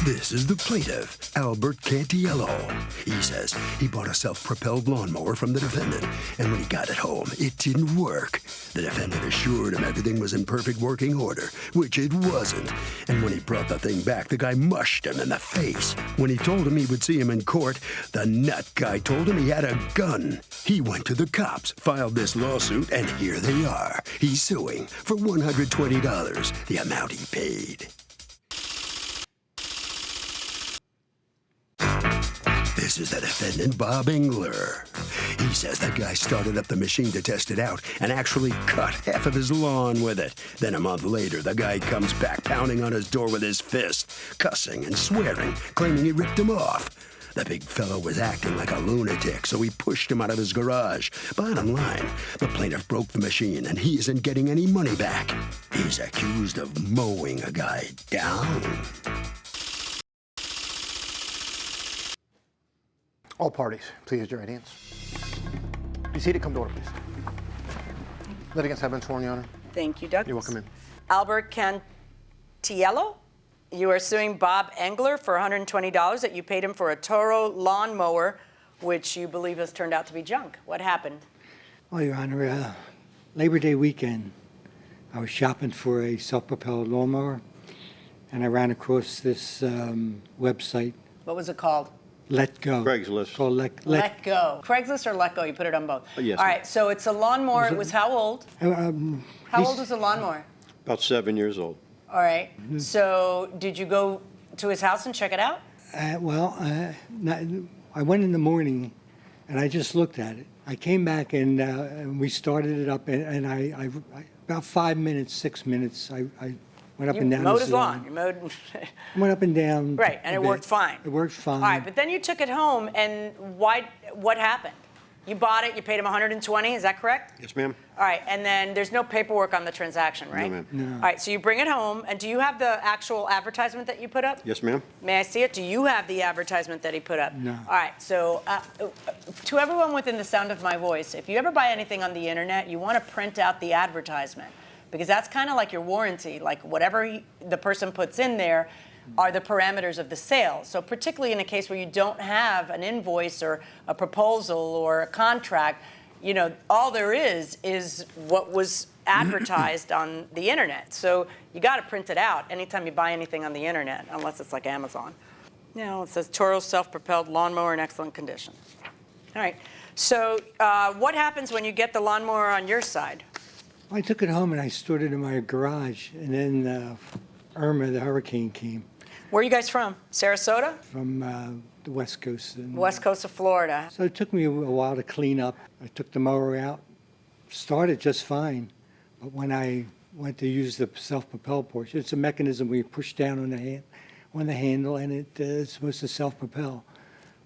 This is the plaintiff, Albert Cantiello. He says he bought a self-propelled lawnmower from the defendant, and when he got it home, it didn't work. The defendant assured him everything was in perfect working order, which it wasn't. And when he brought the thing back, the guy mushed him in the face. When he told him he would see him in court, the nut guy told him he had a gun. He went to the cops, filed this lawsuit, and here they are. He's suing for $120, the amount he paid. This is the defendant, Bob Engler. He says the guy started up the machine to test it out and actually cut half of his lawn with it. Then a month later, the guy comes back pounding on his door with his fist, cussing and swearing, claiming he ripped him off. The big fellow was acting like a lunatic, so he pushed him out of his garage. Bottom line, the plaintiff broke the machine and he isn't getting any money back. He's accused of mowing a guy down. All parties, please raise your right hands. Be seated, come to order, please. Litigants have been sworn, Your Honor. Thank you, Douglas. You're welcome in. Albert Cantiello, you are suing Bob Engler for $120 that you paid him for a Toro lawnmower, which you believe has turned out to be junk. What happened? Well, Your Honor, Labor Day weekend, I was shopping for a self-propelled lawnmower, and I ran across this website. What was it called? Let Go. Craigslist. Called Let Go. Craigslist or Let Go? You put it on both. Yes. All right, so it's a lawnmower. It was how old? How old was the lawnmower? About 7 years old. All right. So did you go to his house and check it out? I went in the morning, and I just looked at it. I came back, and we started it up, and I about 5 minutes, 6 minutes, I went up and down. You mowed his lawn. You mowed. I went up and down. Right, and it worked fine. It worked fine. All right, but then you took it home, and what happened? You bought it, you paid him $120, is that correct? Yes, ma'am. All right, and then there's no paperwork on the transaction, right? No, ma'am. No. All right, so you bring it home, and do you have the actual advertisement that you put up? Yes, ma'am. May I see it? Do you have the advertisement that he put up? No. All right, so to everyone within the sound of my voice, if you ever buy anything on the internet, you want to print out the advertisement, because that's kind of like your warranty. Like whatever the person puts in there are the parameters of the sale. So particularly in a case where you don't have an invoice or a proposal or a contract, you know, all there is what was advertised on the internet. So you got to print it out anytime you buy anything on the internet, unless it's like Amazon. You know, it says Toro self-propelled lawnmower in excellent condition. All right. So what happens when you get the lawnmower on your side? I took it home and I stored it in my garage, and then Irma, the hurricane, came. Where are you guys from? Sarasota? From the West Coast. West Coast of Florida. So it took me a while to clean up. I took the mower out, started just fine, but when I went to use the self-propel portion, it's a mechanism where you push down on the handle, and it's supposed to self-propel.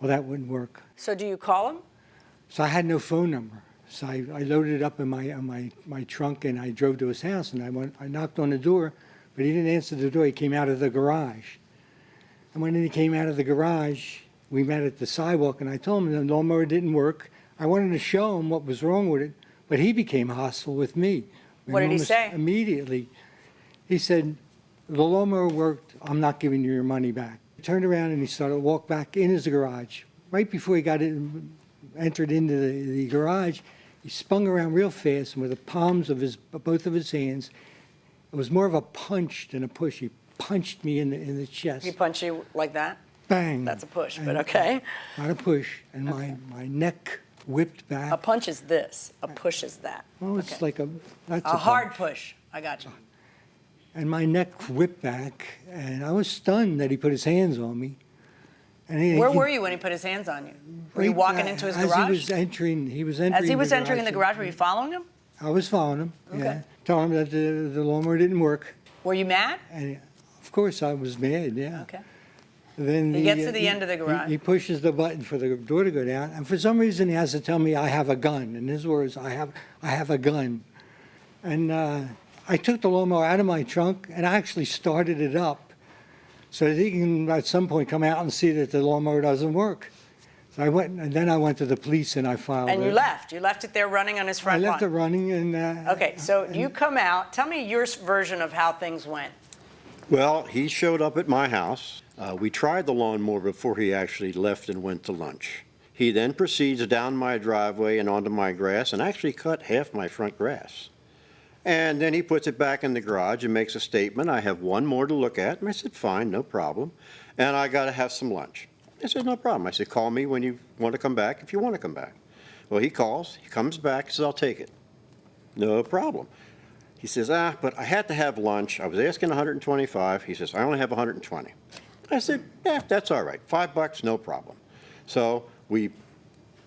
Well, that wouldn't work. So do you call him? So I had no phone number. So I loaded it up in my trunk, and I drove to his house, and I knocked on the door, but he didn't answer the door. He came out of the garage. And when he came out of the garage, we met at the sidewalk, and I told him the lawnmower didn't work. I wanted to show him what was wrong with it, but he became hostile with me. What did he say? Immediately. He said, the lawnmower worked, I'm not giving you your money back. He turned around and he started to walk back in his garage. Right before he entered into the garage, he spun around real fast, and with the palms of both of his hands, it was more of a punch than a push. He punched me in the chest. He punched you like that? Bang. That's a push, but okay. Not a push, and my neck whipped back. A punch is this. A push is that. Oh, it's okay. like that's a hard push. I got you. And my neck whipped back, and I was stunned that he put his hands on me. And where were you when he put his hands on you? Were you walking into his garage? As he was entering the garage, were you following him? I was following him, okay. Yeah. Telling him that the lawnmower didn't work. Were you mad? And of course I was mad, yeah. Okay. Then he gets to the end of the garage. He pushes the button for the door to go down, and for some reason he has to tell me I have a gun. In his words, I have a gun. And I took the lawnmower out of my trunk, and I actually started it up so that he can at some point come out and see that the lawnmower doesn't work. So I went, and then I went to the police and I filed And it. you left. You left it there running on his front lawn. I left it running, and okay, so you come out. Tell me your version of how things went. Well, he showed up at my house. We tried the lawnmower before he actually left and went to lunch. He then proceeds down my driveway and onto my grass and actually cut half my front grass. And then he puts it back in the garage and makes a statement. I have one more to look at. And I said, fine, no problem. And I got to have some lunch. I said, no problem. I said, call me when you want to come back, if you want to come back. Well, he calls, he comes back, he says, I'll take it. No problem. He says, but I had to have lunch. I was asking 125. He says, I only have 120. I said, yeah, that's all right. $5, no problem. So we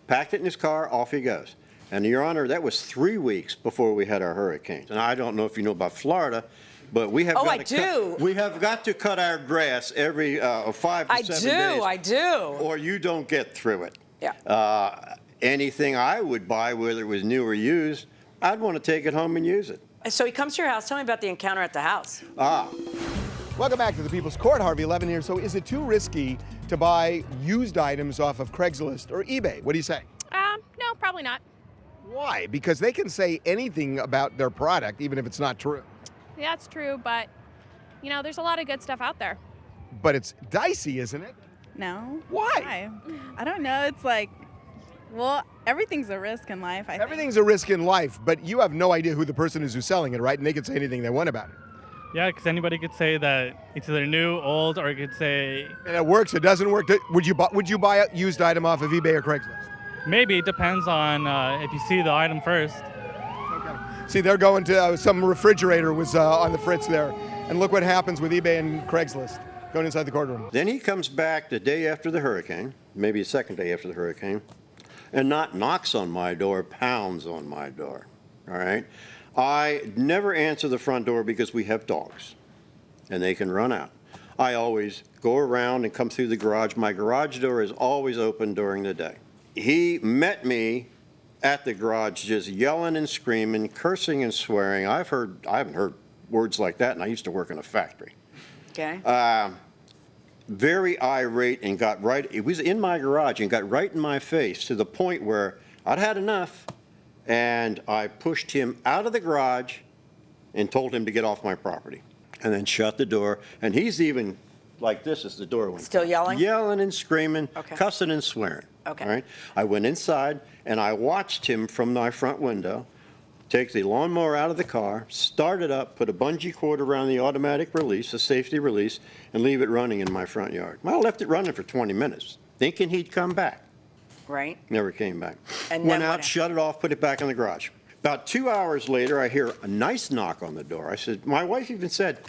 packed it in his car, off he goes. And Your Honor, that was 3 weeks before we had our hurricanes. And I don't know if you know about Florida, but we have we have got to cut our grass every 5 to 7 days. I do. Or you don't get through it. Yeah. Anything I would buy, whether it was new or used, I'd want to take it home and use it. So he comes to your house. Tell me about the encounter at the house. Welcome back to the People's Court. Harvey Levin here. So is it too risky to buy used items off of Craigslist or eBay? What do you say? No, probably not. Why? Because they can say anything about their product, even if it's not true. Yeah, that's true, but, you know, there's a lot of good stuff out there. But it's dicey, isn't it? No. Why? I don't know. It's like, well, everything's a risk in life, I think. Everything's a risk in life, but you have no idea who the person is who's selling it, right? And they can say anything they want about it. Yeah, because anybody could say that it's either new, old, or it could say... And it works, it doesn't work. Would you buy a used item off of eBay or Craigslist? Maybe. It depends on if you see the item first. Okay. See, they're going to some refrigerator was on the fritz there. And look what happens with eBay and Craigslist going inside the courtroom. Then he comes back the day after the hurricane, maybe the second day after the hurricane, and not knocks on my door, pounds on my door, all right? I never answer the front door because we have dogs, and they can run out. I always go around and come through the garage. My garage door is always open during the day. He met me at the garage just yelling and screaming, cursing and swearing. I haven't heard words like that, and I used to work in a factory. Okay. Very irate and got right, it was in my garage and got right in my face to the point where I'd had enough, and I pushed him out of the garage and told him to get off my property, and then shut the door. And he's even like this as the door went. Still yelling? Yelling and screaming, Okay. cussing and swearing. Okay. All right? I went inside and I watched him from my front window take the lawnmower out of the car, start it up, put a bungee cord around the automatic release, a safety release, and leave it running in my front yard. Well, I left it running for 20 minutes, thinking he'd come back. Right. Never came back. And Went then out, what shut it off, put it back in the garage. About 2 hours later, I hear a nice knock on the door. I said, my wife even said,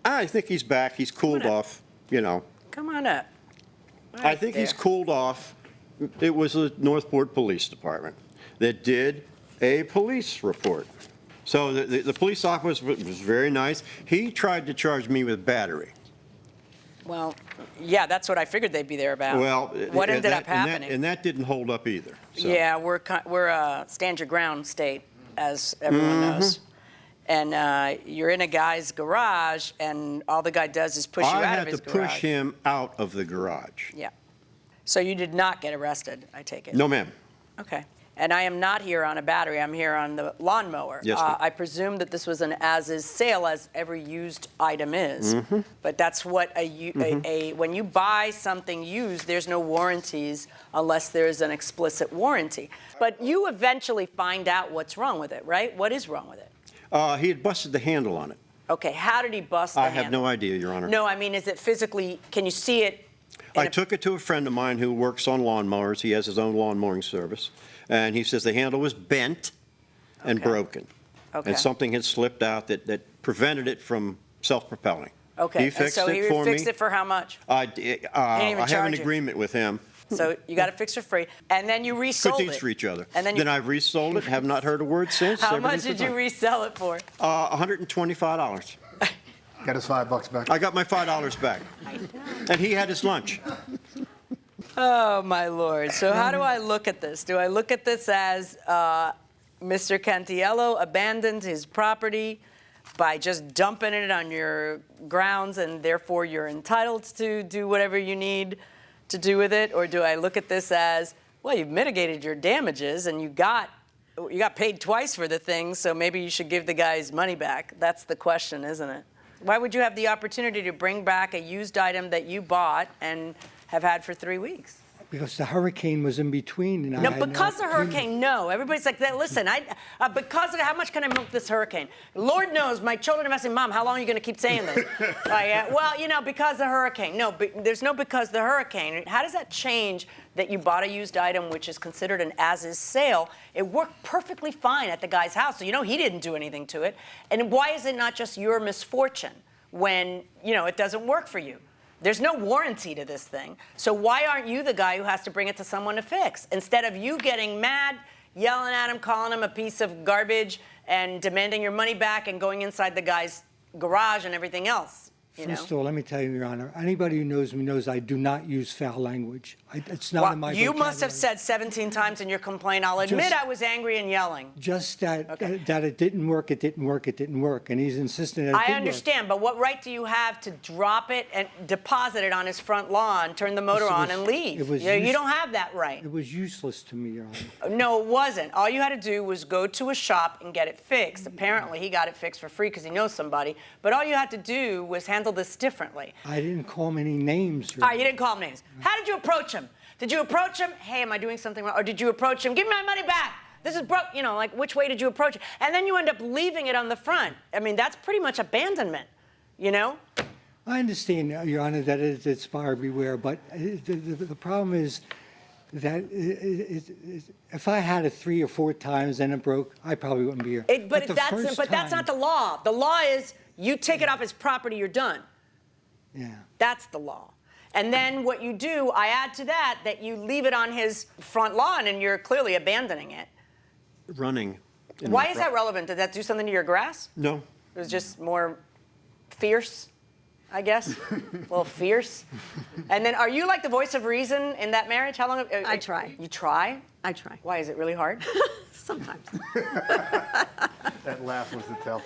I think he's back. He's cooled off, you know. Come on up. I think he's cooled off. It was the Northport Police Department that did a police report. So the police officer was very nice. He tried to charge me with battery. Well, yeah, that's what I figured they'd be there about. Well, what ended up happening? And that didn't hold up either. So. Yeah, we're a stand your ground state, as everyone knows. And you're in a guy's garage, and all the guy does is push you out of his garage. I had to push him out of the garage. Yeah. So you did not get arrested, I take it? No, ma'am. Okay. And I am not here on a battery. I'm here on the lawnmower. Yes, ma'am. I presume that this was an as-is sale, as every used item is. But that's what when you buy something used, there's no warranties unless there's an explicit warranty. But you eventually find out what's wrong with it, right? What is wrong with it? He had busted the handle on it. Okay. How did he bust the handle? I have no idea, Your Honor. No, I mean, is it physically? Can you see it? I took it to a friend of mine who works on lawnmowers. He has his own lawn mowing service. And he says the handle was bent and broken. Okay. And something had slipped out that prevented it from self-propelling. Okay. He fixed and so it for me. He fixed it for how much? I have an you. agreement with him. So you got it fixed for free. And then you resold Good it. deeds for each other. And then I've resold it, have not heard a word since. How much did you resell it for? $125. Got his $5 back. I got my $5 back. And he had his lunch. Oh, my Lord. So how do I look at this? Do I look at this as Mr. Cantiello abandoned his property by just dumping it on your grounds, and therefore you're entitled to do whatever you need to do with it? Or do I look at this as, well, you've mitigated your damages and you got paid twice for the thing, so maybe you should give the guy his money back? That's the question, isn't it? Why would you have the opportunity to bring back a used item that you bought and have had for 3 weeks? Because the hurricane was in between. And I No, had because the opportunity. hurricane, no. Everybody's like, listen, because of how much can I milk this hurricane? Lord knows, my children are asking, Mom, how long are you going to keep saying this? Well, you know, because the hurricane. No, there's no because the hurricane. How does that change that you bought a used item, which is considered an as-is sale? It worked perfectly fine at the guy's house, so you know he didn't do anything to it. And why is it not just your misfortune when, you know, it doesn't work for you? There's no warranty to this thing. So why aren't you the guy who has to bring it to someone to fix? Instead of you getting mad, yelling at him, calling him a piece of garbage, and demanding your money back and going inside the guy's garage and everything else. You know? First of all, let me tell you, Your Honor, anybody who knows me knows I do not use foul language. It's not in my You must have vocabulary. said 17 times in your complaint, I'll admit I was angry and yelling. Just that that it didn't work, it didn't work, it didn't work, and he's insisting that it did I work. understand, but what right do you have to drop it and deposit it on his front lawn, turn the motor on, and leave? You don't have that right. It was useless to me, Your Honor. No, it wasn't. All you had to do was go to a shop and get it fixed. Apparently, he got it fixed for free because he knows somebody. But all you had to do was handle this differently. I didn't call him any names, Your All right, you didn't call him names. How did you approach him? Did you approach him? Hey, am I doing something wrong? Or did you approach him? Give me my money back. This is broke. You know, like, which way did you approach it? And then you end up leaving it on the front. I mean, that's pretty much abandonment, you know? I understand, Your Honor, that it's buyer beware, but the problem is that if I had it 3 or 4 times and it broke, I probably wouldn't be here. But the that's first not time- the law. The law is you take it off his property, you're done. Yeah. That's the law. And then what you do, I add to that you leave it on his front lawn and you're clearly abandoning it. Running. in Why my is front- that relevant? Did that do something to your grass? No. It was just more fierce, I guess. A little fierce. And then are you like the voice of reason in that marriage? How long? I try. You try? I try. Why, is it really hard? Sometimes. That laugh was the tell.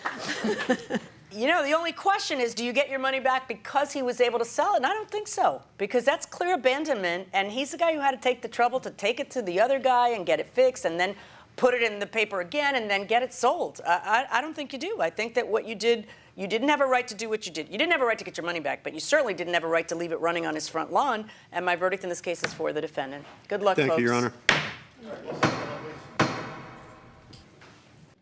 You know, the only question is, do you get your money back because he was able to sell it? And I don't think so, because that's clear abandonment, and he's the guy who had to take the trouble to take it to the other guy and get it fixed and then put it in the paper again and then get it sold. I don't think you do. I think that what you did, you didn't have a right to do what you did. You didn't have a right to get your money back, but you certainly didn't have a right to leave it running on his front lawn, and my verdict in this case is for the defendant. Good luck, folks. Thank you, Your Honor.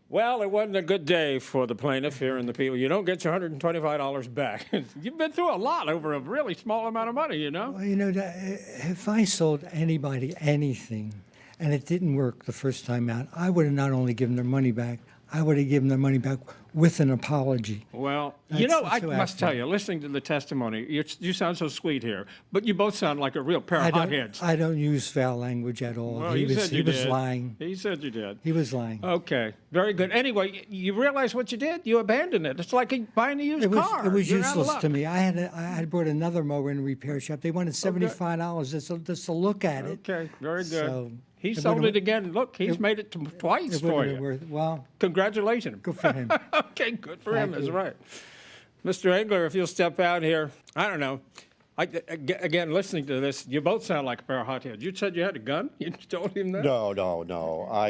Well, it wasn't a good day for the plaintiff here and the people. You don't get your $125 back. You've been through a lot over a really small amount of money, you know? Well, you know, if I sold anybody anything and it didn't work the first time out, I would have not only given their money back, I would have given their money back with an apology. Well, you know, I That's how must tell you, listening to the testimony, you sound so sweet here, but you both sound like a real pair of hotheads. I don't use foul language at all. Well, he you said you was did. lying. He said you did. He was lying. Okay, very good. Anyway, you realize what you did? You abandoned it. It's like buying a used car. It was You're out of useless luck. to me. I had brought another mower in a repair shop. They wanted $75 just to look at it. Okay, very good. So he it sold wouldn't- it again. Look, he's made it twice It for wouldn't you. have worth. Well, Congratulations. good for him. Okay, good for him. Thank That's you. right. Mr. Engler, if you'll step out here. I don't know. Again, listening to this, you both sound like a pair of hotheads. You said you had a gun? You told him that? No.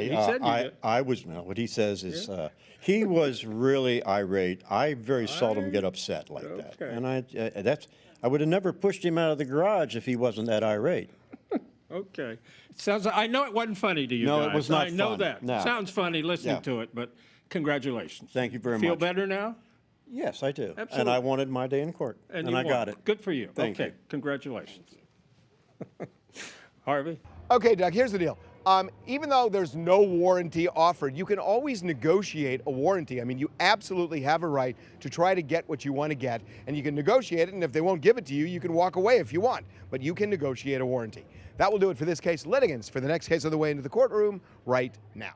He said you did. I was, no, what he says is, he was really irate. I very seldom get upset like that. Okay. And I would have never pushed him out of the garage if he wasn't that irate. Okay. Sounds. I know it wasn't funny to you No, guys. it was not I know fun. that. No. Sounds funny listening Yeah. to it, but congratulations. Thank you very Feel much. better now? Yes, I do. And Absolutely. I wanted my day in court, and you I won. got it. Good for you. Thank okay. you. Congratulations. Harvey? Okay, Doug, here's the deal. Even though there's no warranty offered, you can always negotiate a warranty. I mean, you absolutely have a right to try to get what you want to get, and you can negotiate it, and if they won't give it to you, you can walk away if you want, but you can negotiate a warranty. That will do it for this case. Litigants for the next case on the way into the courtroom right now.